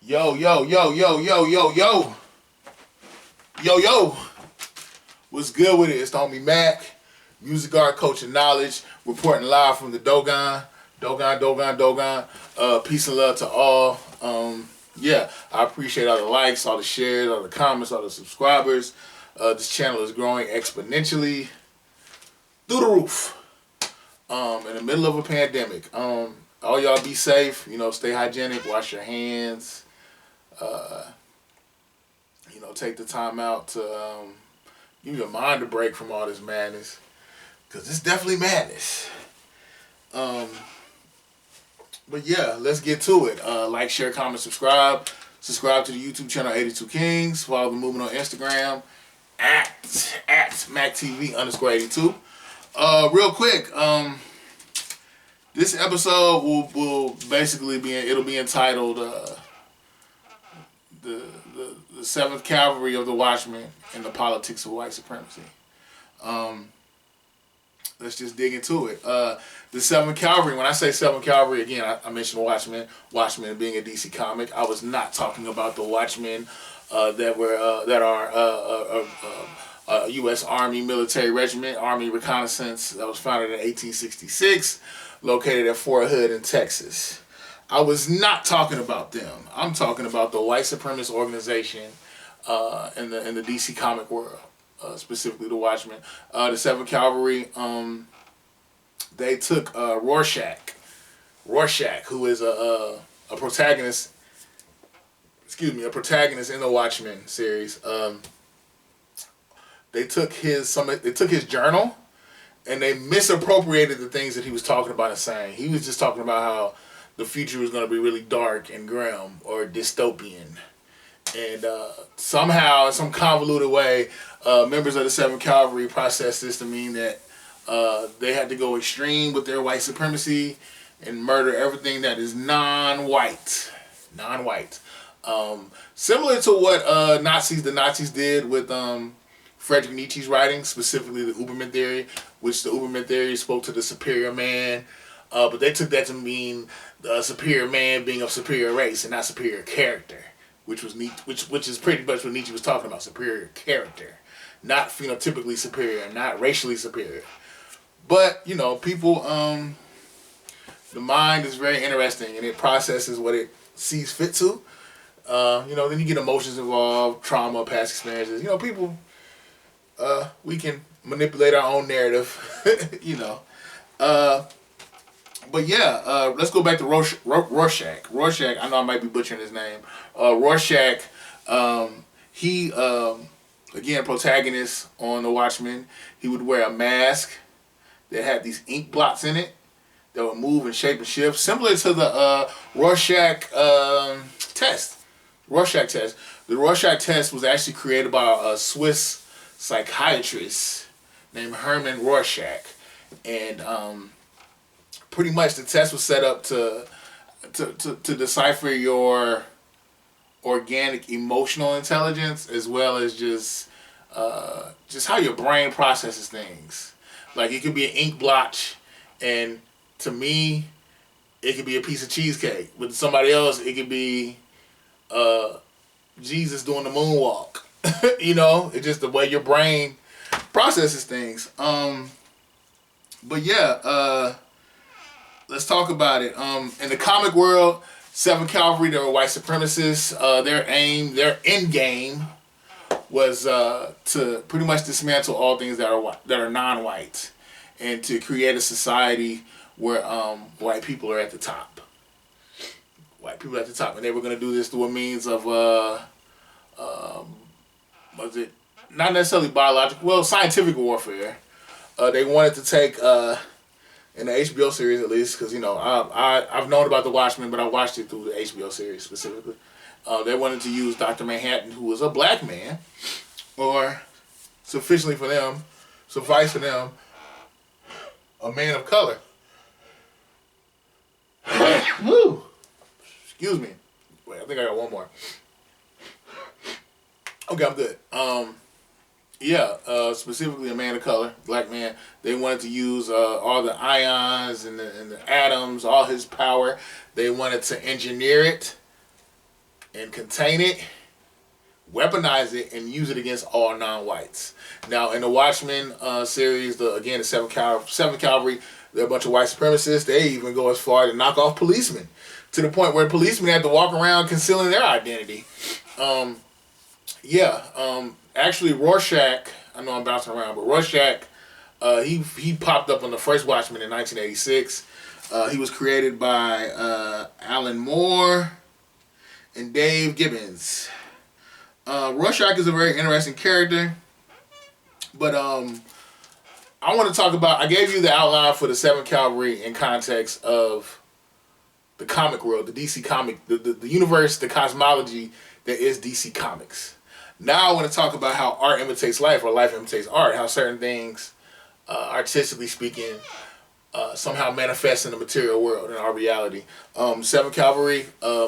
Yo, yo, yo, yo, yo, yo, yo. Yo, yo. What's good with it? It's the homie Mac, music art, coach and knowledge, reporting live from the Dogon. Peace and love to all. Yeah, I appreciate all the likes, all the shares, all the comments, all the subscribers. This channel is growing exponentially through the roof. In the middle of a pandemic. All y'all be safe, stay hygienic, wash your hands, take the time out to give your mind a break from all this madness, because it's definitely madness. But yeah, let's get to it. Like, share, comment, subscribe. Subscribe to the YouTube channel 82 Kings. Follow the movement on Instagram at MACK_82. Real quick, this episode will basically be entitled the 7th Kalvary of the Watchmen and the Politics of White Supremacy. Let's just dig into it. The 7th Kalvary, when I say 7th Kalvary, again, I mentioned Watchmen being a DC comic. I was not talking about the Watchmen that are a U.S. Army military regiment, Army Reconnaissance, that was founded in 1866, located at Fort Hood in Texas. I was not talking about them. I'm talking about the white supremacist organization in the DC comic world, specifically the Watchmen. The 7th Kalvary, they took Rorschach, who is a protagonist. A protagonist in the Watchmen series. They took his journal, and they misappropriated the things that he was talking about and saying. He was just talking about how the future was going to be really dark and grim or dystopian. And somehow, in some convoluted way, members of the 7th Kalvary processed this to mean that they had to go extreme with their white supremacy and murder everything that is non-white. Similar to what the Nazis did with Friedrich Nietzsche's writing, specifically the Uberman theory, which the Uberman theory spoke to the superior man, but they took that to mean the superior man being of superior race and not superior character, which is pretty much what Nietzsche was talking about: superior character, not phenotypically superior, not racially superior. But people, the mind is very interesting, and it processes what it sees fit to. Then you get emotions involved, trauma, past experiences. People. We can manipulate our own narrative, But yeah, let's go back to Rorschach. Rorschach, I know I might be butchering his name. Rorschach, he, again, protagonist on The Watchmen. He would wear a mask that had these ink blots in it that would move and shape and shift, similar to the Rorschach test. Rorschach test. The Rorschach test was actually created by a Swiss psychiatrist named Hermann Rorschach, and pretty much the test was set up to decipher your organic emotional intelligence, as well as just how your brain processes things. Like, it could be an ink blotch, and to me, it could be a piece of cheesecake. With somebody else, it could be Jesus doing the moonwalk. It's just the way your brain processes things. But yeah, let's talk about it. In the comic world, 7th Kalvary, they were white supremacists. Their end game was to pretty much dismantle all things that are non-white, and to create a society where white people are at the top. White people at the top, and they were going to do this through a means of was it not necessarily biological, well, scientific warfare. They wanted to take in the HBO series, at least, because I've known about the Watchmen, but I watched it through the HBO series specifically. They wanted to use Dr. Manhattan, who was a black man, or suffice for them, a man of color. Woo! Excuse me. Wait, I think I got one more. Okay, I'm good. Specifically a man of color, black man. They wanted to use all the ions and the atoms, all his power. They wanted to engineer it and contain it, weaponize it, and use it against all non-whites. Now, in the Watchmen series, the 7th Kalvary, there are a bunch of white supremacists. They even go as far to knock off policemen, to the point where policemen had to walk around concealing their identity. Actually, Rorschach, I know I'm bouncing around, but Rorschach, he popped up on the first Watchmen in 1986. He was created by Alan Moore and Dave Gibbons. Rorschach is a very interesting character, but I want to talk about, I gave you the outline for the 7th Kalvary in context of the comic world, the DC comic, the universe, the cosmology that is DC Comics. Now I want to talk about how art imitates life, or life imitates art, how certain things, artistically speaking, somehow manifest in the material world, in our reality. 7th Kalvary,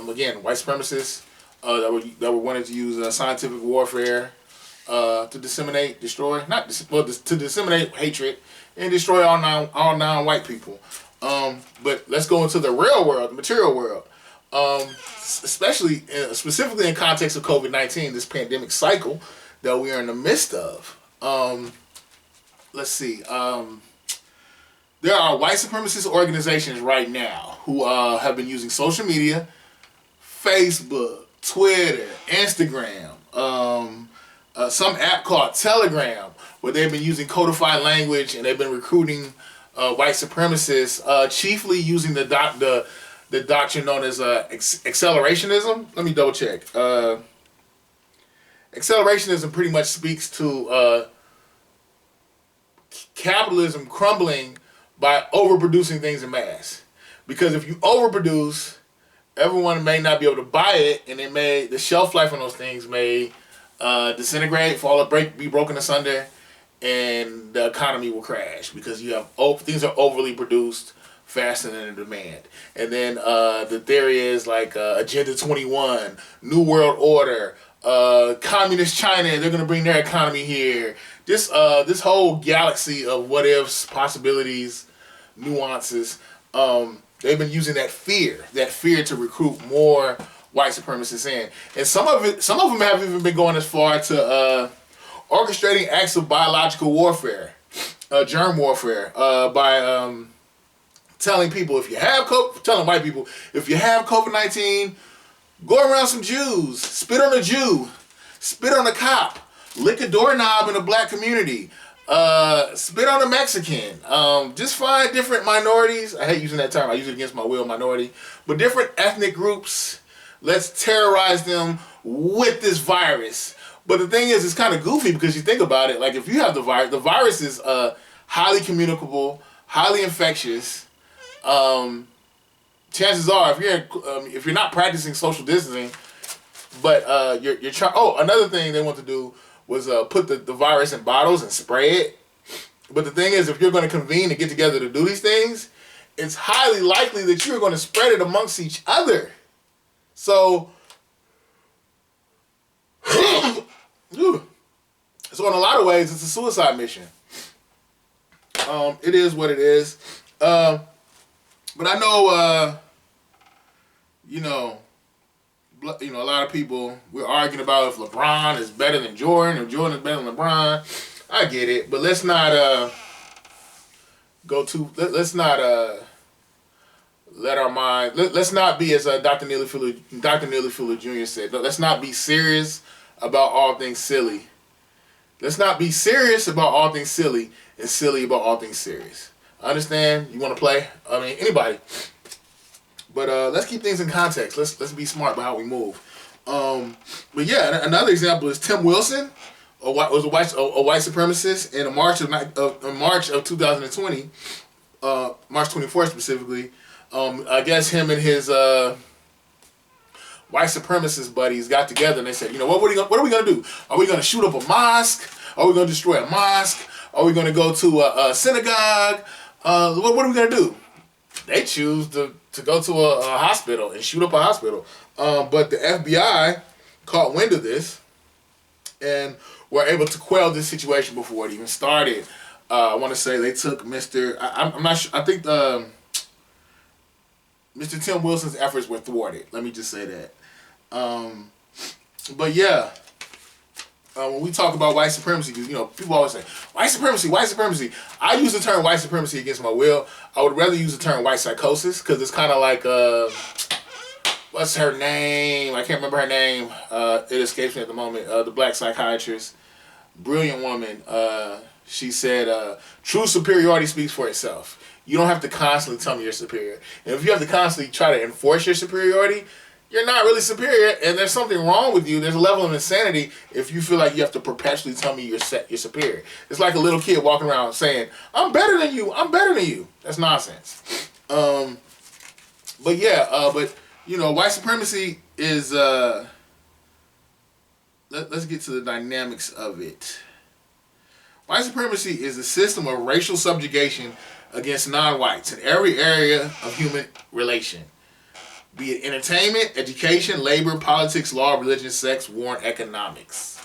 again, white supremacists that were wanting to use scientific warfare to disseminate, to disseminate hatred and destroy all non-white people. But let's go into the real world, the material world. Specifically in context of COVID-19, this pandemic cycle that we are in the midst of. Let's see. There are white supremacist organizations right now who have been using social media, Facebook, Twitter, Instagram, some app called Telegram, where they've been using codified language, and they've been recruiting white supremacists, chiefly using the doctrine known as accelerationism. Let me double check. Accelerationism pretty much speaks to capitalism crumbling by overproducing things in mass. Because if you overproduce, everyone may not be able to buy it, and the shelf life on those things may disintegrate, be broken asunder, and the economy will crash because you have things are overly produced faster than the demand. And then the theory is like Agenda 21, New World Order, Communist China, they're going to bring their economy here. This whole galaxy of what ifs, possibilities, nuances, they've been using that fear to recruit more white supremacists in. And some of them have even been going as far to orchestrating acts of biological warfare, germ warfare, by telling white people, if you have COVID-19, go around some Jews, spit on a Jew, spit on a cop, lick a doorknob in a black community, spit on a Mexican, just find different minorities. I hate using that term, I use it against my will, minority, but different ethnic groups, let's terrorize them with this virus. But the thing is, it's kind of goofy because you think about it, like if you have the virus is highly communicable, highly infectious. Chances are, if you're not practicing social distancing, but you're trying. Oh, another thing they want to do was put the virus in bottles and spray it. But the thing is, if you're going to convene and get together to do these things, it's highly likely that you're going to spread it amongst each other. So, so in a lot of ways, it's a suicide mission. It is what it is. But I know, a lot of people, we're arguing about if LeBron is better than Jordan, or Jordan is better than LeBron. I get it, but let's not let our mind, let's not be, as Dr. Neely Fuller Jr. said, let's not be serious about all things silly. Let's not be serious about all things silly and silly about all things serious. I understand you want to play. I mean, anybody. But let's keep things in context. Let's be smart about how we move. But yeah, another example is Tim Wilson, was a white supremacist in March of 2020, March 24th specifically. I guess him and his white supremacist buddies got together and they said, what are we gonna do? Are we gonna shoot up a mosque? Are we gonna destroy a mosque? Are we gonna go to a synagogue? What are we gonna do? They choose to go to a hospital and shoot up a hospital. But the FBI caught wind of this and were able to quell this situation before it even started. I want to say they took I'm not sure, I think Mr. Tim Wilson's efforts were thwarted. Let me just say that. But yeah, when we talk about white supremacy, because people always say white supremacy, white supremacy. I use the term white supremacy against my will. I would rather use the term white psychosis because it's kind of like what's her name? I can't remember her name. It escapes me at the moment. The black psychiatrist, brilliant woman. She said, "True superiority speaks for itself. You don't have to constantly tell me you're superior. And if you have to constantly try to enforce your superiority, you're not really superior, and there's something wrong with you. There's a level of insanity if you feel like you have to perpetually tell me you're superior. It's like a little kid walking around saying, I'm better than you, I'm better than you. That's nonsense. But yeah, white supremacy is, let's get to the dynamics of it. White supremacy is a system of racial subjugation against non-whites in every area of human relation. Be it entertainment, education, labor, politics, law, religion, sex, war, and economics.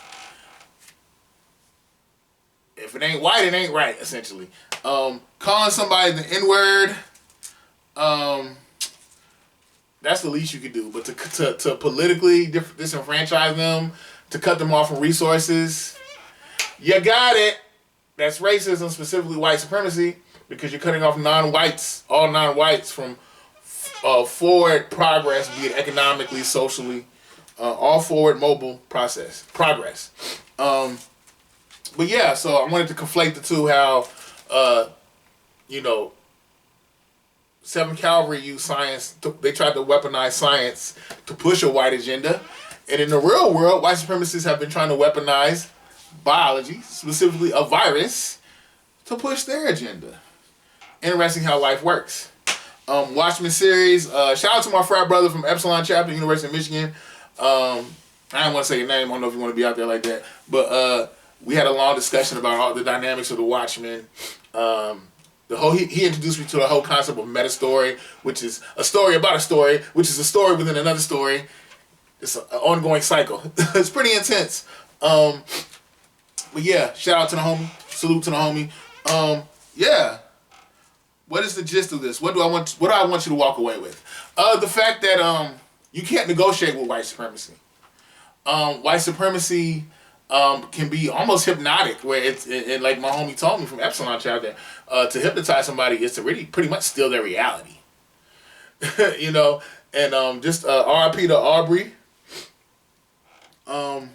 If it ain't white, it ain't right, essentially. Calling somebody the N-word, that's the least you could do. But to politically disenfranchise them, to cut them off from resources, you got it. That's racism, specifically white supremacy, because you're cutting off non-whites, all non-whites from forward progress, be it economically, socially, all forward mobile progress. But yeah, so I wanted to conflate the two, how, 7th Kalvary used science, they tried to weaponize science to push a white agenda. And in the real world, white supremacists have been trying to weaponize biology, specifically a virus, to push their agenda. Interesting how life works. Watchmen series. Shout out to my frat brother from Epsilon chapter, University of Michigan. I don't want to say your name. I don't know if you want to be out there like that. But we had a long discussion about all the dynamics of the Watchmen. He introduced me to the whole concept of meta story, which is a story about a story, which is a story within another story. It's an ongoing cycle. It's pretty intense. But yeah, shout out to the homie. Salute to the homie. Yeah. What is the gist of this? What do I want you to walk away with? The fact that you can't negotiate with white supremacy. White supremacy can be almost hypnotic, where it's like my homie told me from Epsilon chapter, to hypnotize somebody is to really pretty much steal their reality. And just R.I.P. to Aubrey, the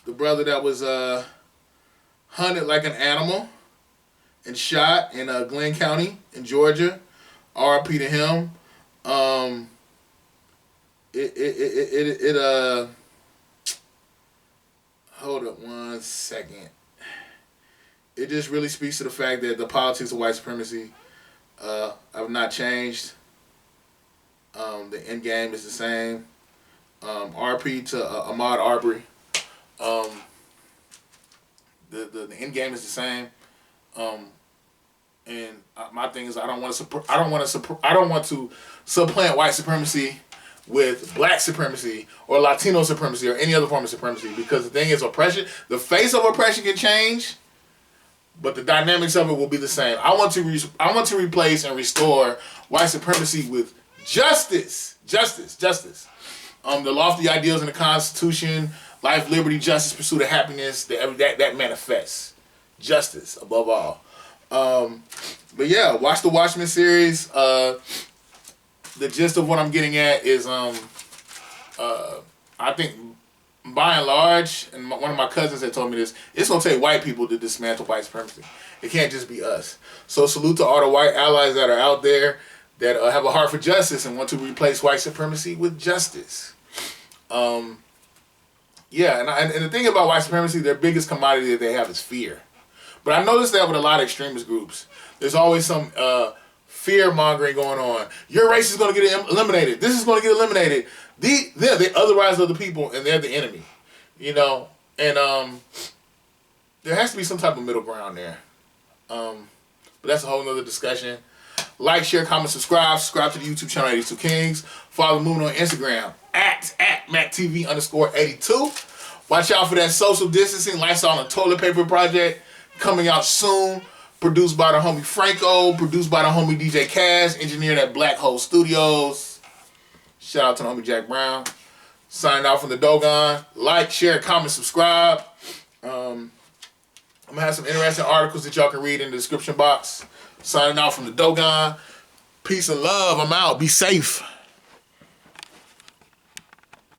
brother that was hunted like an animal and shot in Glenn County in Georgia. R.I.P. to him. Hold up one second. It just really speaks to the fact that the politics of white supremacy have not changed. The end game is the same. R.I.P. to Ahmaud Arbery. The end game is the same. And my thing is, I don't want to supplant white supremacy with black supremacy or Latino supremacy or any other form of supremacy, because the thing is, oppression, the face of oppression can change, but the dynamics of it will be the same. I want to replace and restore white supremacy with justice. The lofty ideals in the Constitution, life, liberty, justice, pursuit of happiness, that manifests justice above all. But yeah, watch the Watchmen series. The gist of what I'm getting at is, I think by and large, and one of my cousins had told me this, it's going to take white people to dismantle white supremacy. It can't just be us. So salute to all the white allies that are out there that have a heart for justice and want to replace white supremacy with justice. Yeah, and the thing about white supremacy, their biggest commodity that they have is fear. But I noticed that with a lot of extremist groups. There's always some fear-mongering going on. Your race is going to get eliminated. This is going to get eliminated. They're the otherwise other people, and they're the enemy. And there has to be some type of middle ground there. But that's a whole nother discussion. Like, share, comment, subscribe. Subscribe to the YouTube channel 82 Kings. Follow Moon on Instagram at MacTV_82. Watch out for that social distancing lifestyle and toilet paper project coming out soon. Produced by the homie Franco. Produced by the homie DJ Cash. Engineered at Black Hole Studios. Shout out to the homie Jack Brown. Signing out from the Dogon. Like, share, comment, subscribe. I'm gonna have some interesting articles that y'all can read in the description box. Signing out from the Dogon. Peace and love. I'm out. Be safe.